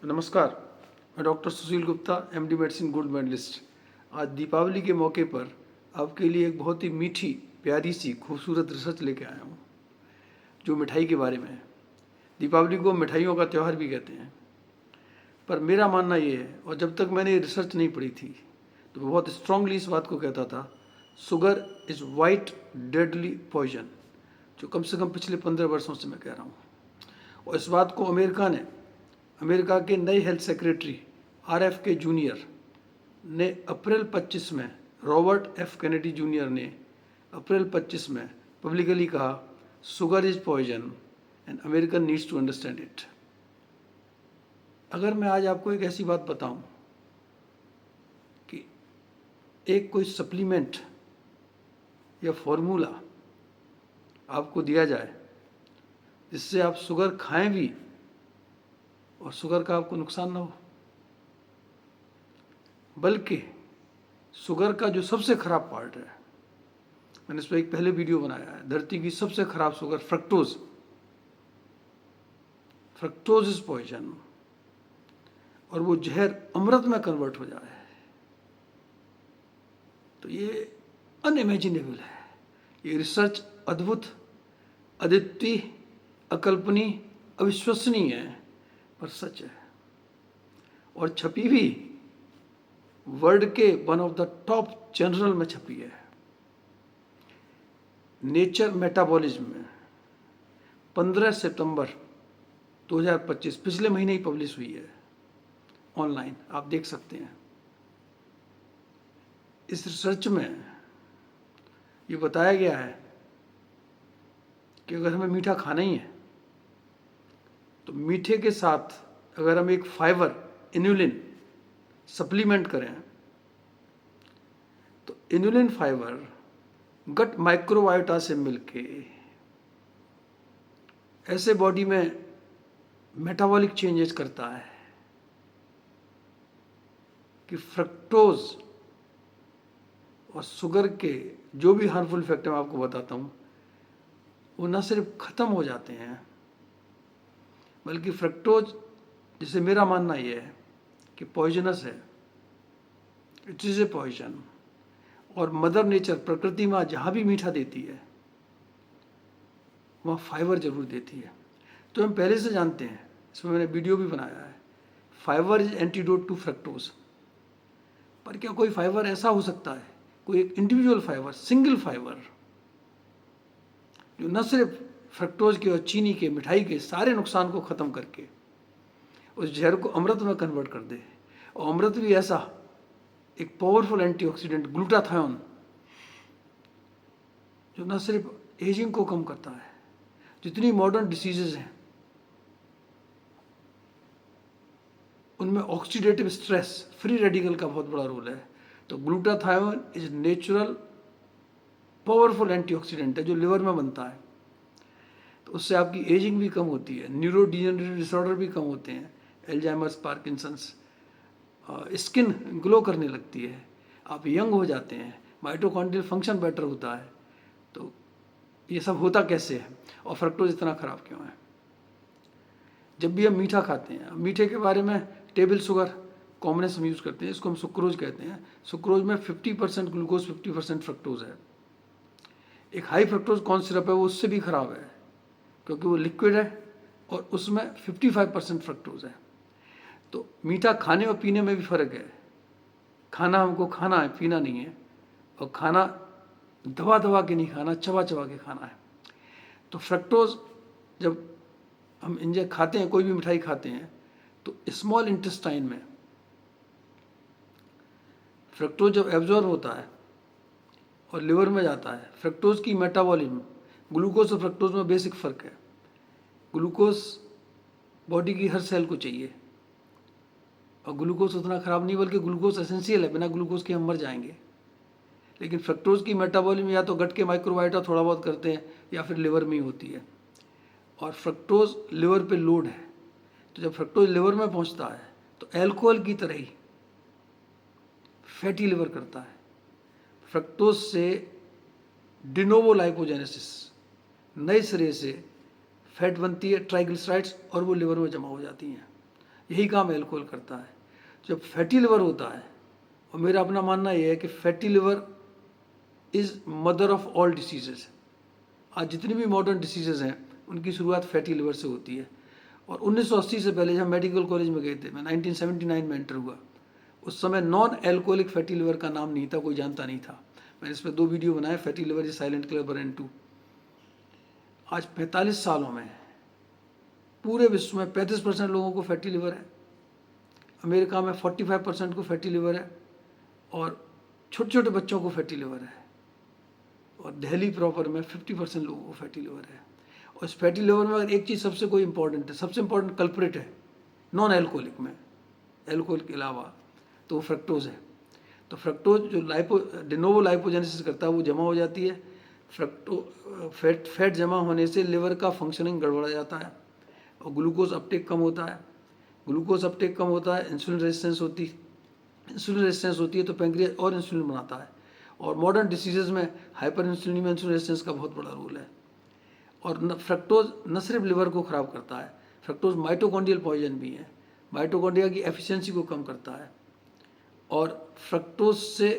नमस्कार, मैं doctor Sushil Gupta, MD medicine gold medalist. आज दीपावली के मौके पर आपके लिए एक बहुत ही मीठी, प्यारी सी, खूबसूरत रिसर्च लेके आया हूँ, जो मिठाई के बारे में है। दीपावली को मिठाइयों का त्यौहार भी कहते हैं, पर मेरा मानना ये है, और जब तक मैंने ये रिसर्च नहीं पढ़ी थी तो मैं बहुत स्ट्रांगली इस बात को कहता था, sugar is white deadly poison, जो कम से कम पिछले 15 वर्षों से मैं कह रहा हूँ। और इस बात को अमेरिका के नए हेल्थ सेक्रेटरी RF के जूनियर ने अप्रैल 25 में, रॉबर्ट एफ कैनेडी जूनियर ने अप्रैल 25 में पब्लिकली कहा, sugar is poison and American needs to understand it. अगर मैं आज आपको एक ऐसी बात बताऊं कि एक कोई सप्लीमेंट या फॉर्मूला आपको दिया जाए जिससे आप शुगर खाएं भी और शुगर का आपको नुकसान ना हो, बल्कि शुगर का जो सबसे खराब पार्ट है, मैंने इस पर एक पहले वीडियो बनाया है, धरती की सबसे खराब शुगर फ्रक्टोज इज पॉइजन, और वो जहर अमृत में कन्वर्ट हो जाए, तो ये अनइमेजिनेबल है। ये रिसर्च अद्भुत, अद्वितीय, अकल्पनीय, अविश्वसनीय है, पर सच है, और छपी भी वर्ल्ड के one of the top journal में छपी है, नेचर मेटाबॉलिज्म में। 15 सितंबर 2025 पिछले महीने ही पब्लिश हुई है, ऑनलाइन आप देख सकते हैं। इस रिसर्च में ये बताया गया है कि अगर हमें मीठा खाना ही है तो मीठे के साथ अगर हम एक फाइबर इनुलिन सप्लीमेंट करें तो इनुलिन फाइबर गट माइक्रोबायोटा से मिलके ऐसे बॉडी में मेटाबॉलिक चेंजेस करता है कि फ्रक्टोज और शुगर के जो भी हार्मफुल इफेक्ट मैं आपको बताता हूँ, वो न सिर्फ ख़त्म हो जाते हैं, बल्कि फ्रक्टोज, जिसे मेरा मानना ये है कि पॉइजनस है, इट इज़ ए पॉइजन, और मदर नेचर, प्रकृति माँ जहाँ भी मीठा देती है वहाँ फाइबर जरूर देती है। तो हम पहले से जानते हैं, इसमें मैंने वीडियो भी बनाया है, fibre is antidote to fructose. पर क्या कोई फाइबर ऐसा हो सकता है, कोई एक इंडिविजुअल फाइबर, सिंगल फाइबर, जो न सिर्फ फ्रक्टोज के और चीनी के, मिठाई के सारे नुकसान को ख़त्म करके उस जहर को अमृत में कन्वर्ट कर दे, और अमृत भी ऐसा एक पावरफुल एंटीऑक्सीडेंट ग्लूटाथायोन, जो न सिर्फ एजिंग को कम करता है, जितनी मॉडर्न डिसीजेज हैं उनमें ऑक्सीडेटिव स्ट्रेस, फ्री रेडिकल का बहुत बड़ा रोल है। तो glutathione is natural powerful antioxidant है, जो लिवर में बनता है, तो उससे आपकी एजिंग भी कम होती है, न्यूरो डिजेनरेटिव डिसऑर्डर भी कम होते हैं, एल्जाइमर्स, पार्किंसंस, स्किन ग्लो करने लगती है, आप यंग हो जाते हैं, माइटोकॉन्ड्रियल फंक्शन बेटर होता है। तो ये सब होता कैसे है, और फ्रक्टोज इतना ख़राब क्यों है? जब भी हम मीठा खाते हैं, मीठे के बारे में टेबल शुगर कॉमनेस हम यूज़ करते हैं, इसको हम सुक्रोज कहते हैं। सुक्रोज में 50% ग्लूकोज, 50% फ्रक्टोज है। एक हाई फ्रक्टोज कॉर्न सिरप है, वो उससे भी ख़राब है, क्योंकि वो लिक्विड है और उसमें 55% फ्रक्टोज है। तो मीठा खाने और पीने में भी फ़र्क है। खाना हमको खाना है, पीना नहीं है, और खाना दबा दबा के नहीं खाना, चबा चबा के खाना है। तो फ्रक्टोज जब हम इंजेक्ट खाते हैं, कोई भी मिठाई खाते हैं, तो स्मॉल इंटेस्टाइन में फ्रक्टोज जब एब्जॉर्ब होता है और लिवर में जाता है, फ्रक्टोज की मेटाबॉलिज्म, ग्लूकोज और फ्रक्टोज में बेसिक फ़र्क है। ग्लूकोज बॉडी की हर सेल को चाहिए, और ग्लूकोज उतना ख़राब नहीं, बल्कि ग्लूकोज एसेंशियल है, बिना ग्लूकोज के हम मर जाएंगे। लेकिन फ्रक्टोज की मेटाबॉलिज्म या तो गट के माइक्रोबायोटा थोड़ा बहुत करते हैं, या फिर लिवर में ही होती है, और फ्रक्टोज लिवर पे लोड है। तो जब फ्रक्टोज लिवर में पहुंचता है तो एल्कोहल की तरह ही फैटी लिवर करता है। फ्रक्टोज से डिनोवो लाइपोजेनेसिस, नए सिरे से फैट बनती है, ट्राइग्लिसराइड्स, और वो लिवर में जमा हो जाती हैं। यही काम एल्कोहल करता है। जब फैटी लिवर होता है, और मेरा अपना मानना यह है कि fatty liver is mother of all diseases. आज जितनी भी मॉडर्न डिसीजेज हैं उनकी शुरुआत फैटी लिवर से होती है। और 1980 से पहले जब मेडिकल कॉलेज में गए थे, मैं 1979 में एंटर हुआ, उस समय नॉन एल्कोहलिक फैटी लिवर का नाम नहीं था, कोई जानता नहीं था। मैंने इस पर 2 वीडियो बनाए, fatty liver is silent killer brain 2। आज 45 सालों में पूरे विश्व में 35% लोगों को फैटी लिवर है। अमेरिका में 45% को फैटी लिवर है, और छोटे छोटे बच्चों को फैटी लिवर है, और दिल्ली प्रॉपर में 50% लोगों को फैटी लिवर है। और इस फैटी लिवर में अगर एक चीज़ सबसे कोई इंपॉर्टेंट है, सबसे इंपॉर्टेंट कल्प्रिट है नॉन एल्कोहलिक में, एल्कोहल के अलावा, तो वो फ्रक्टोज है। तो फ्रक्टोज जो डिनोवो लाइपोजेनेसिस करता है वो जमा हो जाती है। फैट जमा होने से लिवर का फंक्शनिंग गड़बड़ा जाता है, और ग्लूकोज अपटेक कम होता है। ग्लूकोज अपटेक कम होता है, इंसुलिन रेजिस्टेंस होती है, तो पैंक्रियाज और इंसुलिन बनाता है। और मॉडर्न डिसीजेज में हाइपर इंसुलिन रेजिस्टेंस का बहुत बड़ा रोल है। और फ्रक्टोज न सिर्फ लिवर को ख़राब करता है, फ्रक्टोज माइटोकॉन्ड्रियल पॉइजन भी है, माइटोकॉन्ड्रिया की एफिशिएंसी को कम करता है। और फ्रक्टोज से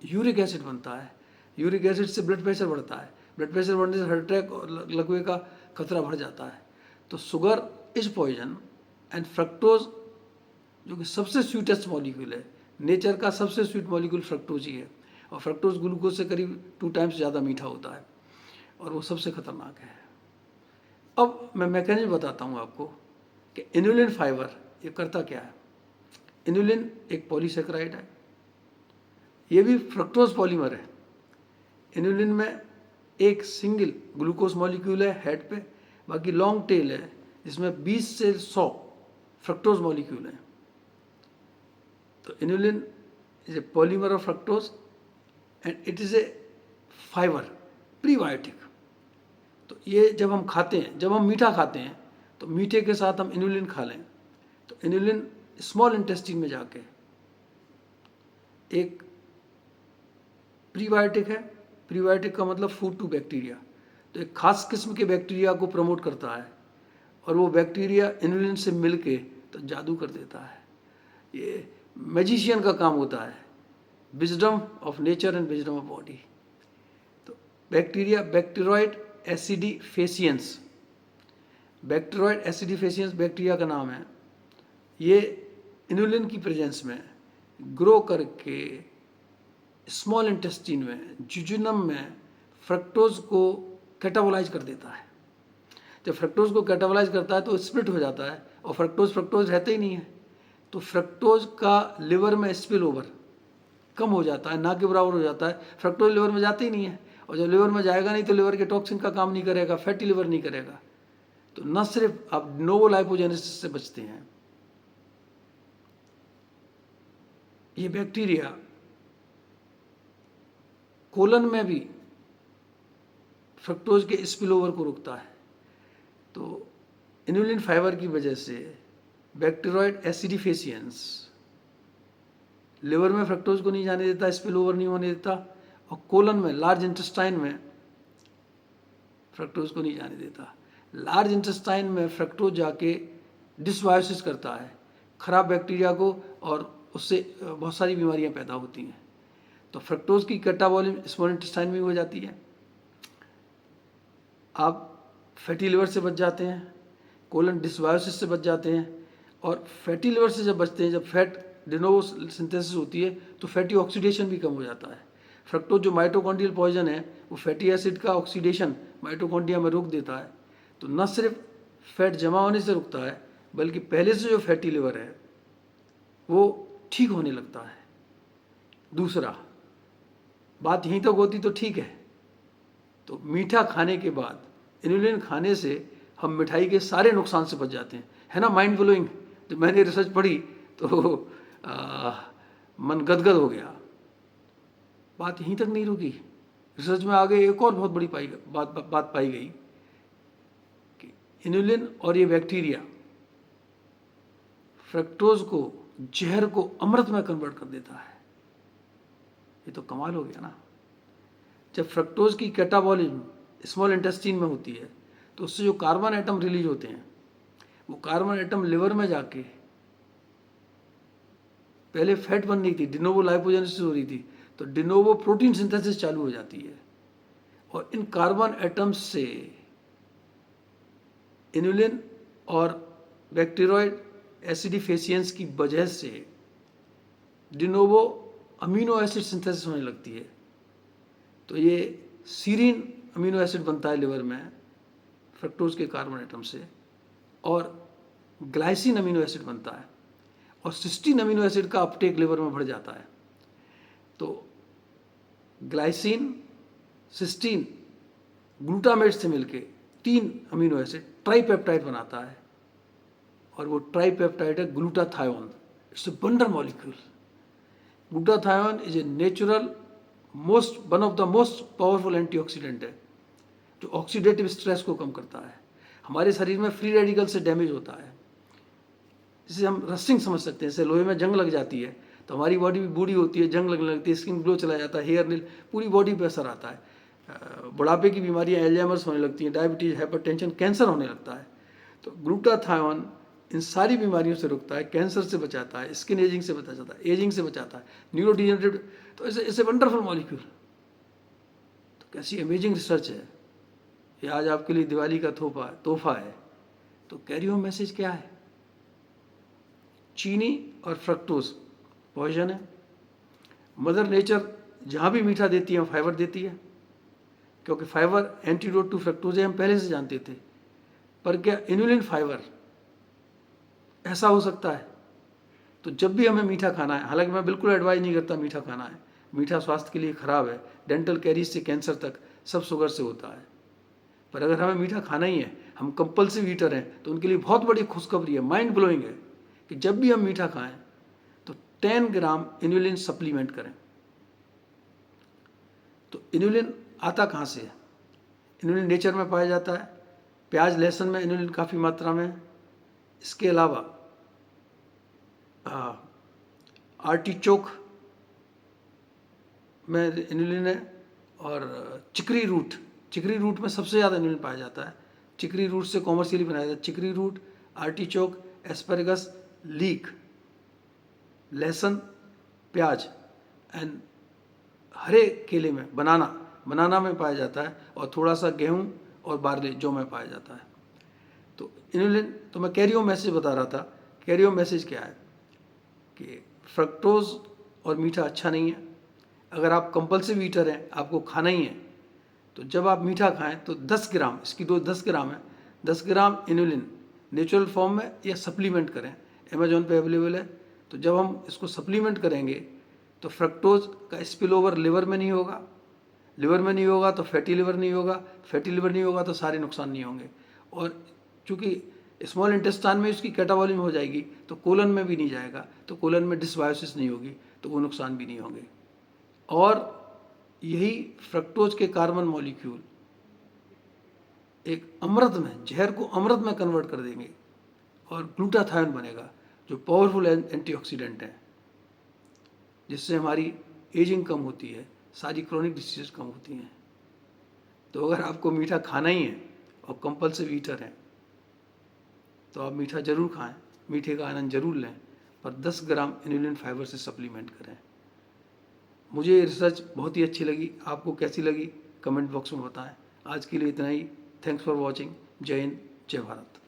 यूरिक एसिड बनता है, यूरिक एसिड से ब्लड प्रेशर बढ़ता है, ब्लड प्रेशर बढ़ने से हार्ट अटैक और लकवे का खतरा बढ़ जाता है। तो sugar is poison, and fructose जो कि सबसे स्वीटेस्ट मॉलिक्यूल है, नेचर का सबसे स्वीट मॉलिक्यूल फ्रक्टोज ही है। और फ्रक्टोज ग्लूकोज से करीब 2 टाइम्स ज़्यादा मीठा होता है, और वो सबसे खतरनाक है। अब मैं मैकेनिज्म बताता हूँ आपको कि इनुलिन फाइबर ये करता क्या है। इनुलिन एक पॉलीसेकेराइड है, ये भी फ्रक्टोज पॉलीमर है। इनुलिन में एक सिंगल ग्लूकोज मॉलिक्यूल है हेड पे, बाकी लॉन्ग टेल है जिसमें 20 से 100 फ्रक्टोज मॉलिक्यूल हैं। तो inulin is a polymer of fructose, and it is a fibre prebiotic. तो ये जब हम खाते हैं, जब हम मीठा खाते हैं, तो मीठे के साथ हम इनुलिन खा लें, तो इनुलिन स्मॉल इंटेस्टाइन में जाके एक प्रीबायोटिक है। प्रीबायोटिक का मतलब फूड टू बैक्टीरिया, तो एक खास किस्म के बैक्टीरिया को प्रमोट करता है, और वो बैक्टीरिया इनुलिन से मिलके तो जादू कर देता है। ये मैजिशियन का काम होता है, wisdom of nature and wisdom of body. तो बैक्टीरिया बैक्टीरोइड एसिडिफेसियंस, बैक्टीरोइड एसिडिफेसियंस बैक्टीरिया का नाम है। ये इनुलिन की प्रेजेंस में ग्रो करके स्मॉल इंटेस्टाइन में, जुजुनम में फ्रक्टोज को कैटाबोलाइज कर देता है। जब फ्रक्टोज को कैटाबोलाइज करता है तो स्प्लिट हो जाता है, और फ्रक्टोज रहते ही नहीं है। तो फ्रक्टोज का लिवर में स्पिल ओवर कम हो जाता है, ना के बराबर हो जाता है। फ्रक्टोज लिवर में जाते ही नहीं है, और जब लिवर में जाएगा नहीं तो लिवर के टॉक्सिन का काम नहीं करेगा, फैटी लिवर नहीं करेगा। तो न सिर्फ आप नोवो लाइपोजेनेसिस से बचते हैं, ये बैक्टीरिया कोलन में भी फ्रक्टोज के स्पिल ओवर को रोकता है। तो इनुलिन फाइबर की वजह से बैक्टीरोइड एसिडिफेसियंस लिवर में फ्रक्टोज को नहीं जाने देता, स्पिल ओवर नहीं होने देता, और कोलन में, लार्ज इंटेस्टाइन में फ्रक्टोज को नहीं जाने देता। लार्ज इंटेस्टाइन में फ्रक्टोज जाके डिसबायोसिस करता है खराब बैक्टीरिया को, और उससे बहुत सारी बीमारियां पैदा होती हैं। तो फ्रक्टोज की कैटाबॉलिज्म स्मॉल इंटेस्टाइन में हो जाती है। आप फैटी लिवर से बच जाते हैं, कोलन डिसबायोसिस से बच जाते हैं, और फैटी लिवर से जब बचते हैं, जब फैट डिनोवो सिंथेसिस होती है तो फैटी ऑक्सीडेशन भी कम हो जाता है। फ्रक्टोज जो माइटोकॉन्ड्रियल पॉइजन है, वो फैटी एसिड का ऑक्सीडेशन माइटोकॉन्ड्रिया में रोक देता है। तो न सिर्फ फैट जमा होने से रुकता है, बल्कि पहले से जो फैटी लिवर है वो ठीक होने लगता है। दूसरा बात यहीं तक होती तो ठीक है, तो मीठा खाने के बाद इनुलिन खाने से हम मिठाई के सारे नुकसान से बच जाते हैं, है ना। Mind blowing. जब मैंने रिसर्च पढ़ी तो मन गदगद हो गया। बात यहीं तक नहीं रुकी, रिसर्च में आगे एक और बहुत बड़ी बात पाई गई कि इनुलिन और ये बैक्टीरिया फ्रक्टोज को, जहर को अमृत में कन्वर्ट कर देता है। ये तो कमाल हो गया ना। जब फ्रक्टोज की कैटाबॉलिज्म स्मॉल इंटेस्टाइन में होती है तो उससे जो कार्बन एटम रिलीज होते हैं, वो कार्बन एटम लिवर में जाके पहले फैट बन रही थी, डिनोवो लाइपोजेनेसिस हो रही थी, तो डिनोवो प्रोटीन सिंथेसिस चालू हो जाती है। और इन कार्बन एटम्स से इनुलिन और बैक्टीरियोइड एसिडिफेशियंस की वजह से डिनोवो अमीनो एसिड सिंथेसिस होने लगती है। तो ये सीरीन अमीनो एसिड बनता है लिवर में फ्रक्टोज के कार्बन एटम से, और ग्लाइसिन अमीनो एसिड बनता है, और सिस्टीन अमीनो एसिड का अपटेक लिवर में बढ़ जाता है। तो ग्लाइसिन, सिस्टीन, ग्लूटामेट से मिलके 3 अमीनो एसिड ट्राइपेप्टाइड बनाता है, और वो ट्राइपेप्टाइड है glutathione. It's a wonder molecule. Glutathione is a natural one of the most powerful antioxidant है, जो ऑक्सीडेटिव स्ट्रेस को कम करता है। हमारे शरीर में फ्री रेडिकल से डैमेज होता है, जिसे हम रस्टिंग समझ सकते हैं। जैसे लोहे में जंग लग जाती है तो हमारी बॉडी भी बूढ़ी होती है, जंग लगने लगती है, स्किन ग्लो चला जाता है, हेयर नील, पूरी बॉडी पे असर आता है। बुढ़ापे की बीमारियां, एल्जाइमर्स होने लगती हैं, डायबिटीज, हाइपरटेंशन, कैंसर होने लगता है। तो ग्लूटाथायोन इन सारी बीमारियों से रुकता है, कैंसर से बचाता है, स्किन एजिंग से बचाता है, एजिंग से बचाता है, न्यूरोडिजेनरेटिव। तो ऐसे वंडरफुल मॉलिक्यूल। तो कैसी अमेजिंग रिसर्च है ये। आज आपके लिए दिवाली का तोहफा है। तो कैरी होम मैसेज क्या है? चीनी और फ्रक्टोज पॉइजन है। मदर नेचर जहाँ भी मीठा देती है फाइबर देती है, क्योंकि फाइबर एंटीडोट टू फ्रक्टोज है, हम पहले से जानते थे। पर क्या इनुलिन फाइबर ऐसा हो सकता है? तो जब भी हमें मीठा खाना है, हालांकि मैं बिल्कुल एडवाइज नहीं करता मीठा खाना है, मीठा स्वास्थ्य के लिए खराब है, डेंटल कैरीज से कैंसर तक सब शुगर से होता है। पर अगर हमें मीठा खाना ही है, हम कंपल्सिव ईटर हैं, तो उनके लिए बहुत बड़ी खुशखबरी है, माइंड ब्लोइंग है, कि जब भी हम मीठा खाएं तो 10 ग्राम इनुलिन सप्लीमेंट करें। तो इनुलिन आता कहाँ से है? इनुलिन नेचर में पाया जाता है। प्याज लहसुन में इनुलिन काफ़ी मात्रा में है। इसके अलावा आर्टिचोक में इनुलिन है, और चिकरी रूट में सबसे ज़्यादा इनुलिन पाया जाता है। चिकरी रूट से कॉमर्शियली बनाया जाता है। चिकरी रूट, आर्टिचोक, एस्पैरागस, लीक, लहसुन, प्याज एंड हरे केले में बनाना में पाया जाता है, और थोड़ा सा गेहूं और बार्ली जौ में पाया जाता है। तो इनुलिन, तो मैं कैरी होम मैसेज बता रहा था। कैरी होम मैसेज क्या है कि फ्रक्टोज और मीठा अच्छा नहीं है। अगर आप कंपल्सिव ईटर हैं, आपको खाना ही है, तो जब आप मीठा खाएं तो 10 ग्राम, इसकी डोज 10 ग्राम है, 10 ग्राम इनुलिन नेचुरल फॉर्म में या सप्लीमेंट करें। अमेजोन पे अवेलेबल है। तो जब हम इसको सप्लीमेंट करेंगे तो फ्रक्टोज का स्पिल ओवर लिवर में नहीं होगा, लिवर में नहीं होगा तो फैटी लिवर नहीं होगा, फैटी लिवर नहीं होगा तो सारे नुकसान नहीं होंगे। और चूँकि स्मॉल इंटेस्टाइन में इसकी कैटाबॉलिज्म हो जाएगी, तो कोलन में भी नहीं जाएगा, तो कोलन में डिसबायोसिस नहीं होगी, तो वो नुकसान भी नहीं होंगे। और यही फ्रक्टोज के कार्बन मॉलिक्यूल एक अमृत में, जहर को अमृत में कन्वर्ट कर देंगे, और ग्लूटाथायोन बनेगा, जो पावरफुल एंटीऑक्सीडेंट है, जिससे हमारी एजिंग कम होती है, सारी क्रोनिक डिसीजेस कम होती हैं। तो अगर आपको मीठा खाना ही है और कंपल्सिव ईटर है, तो आप मीठा जरूर खाएं, मीठे का आनंद जरूर लें, पर 10 ग्राम इनुलिन फाइबर से सप्लीमेंट करें। मुझे रिसर्च बहुत ही अच्छी लगी। आपको कैसी लगी कमेंट बॉक्स में बताएं। आज के लिए इतना ही। Thanks for watching. जय हिंद, जय भारत।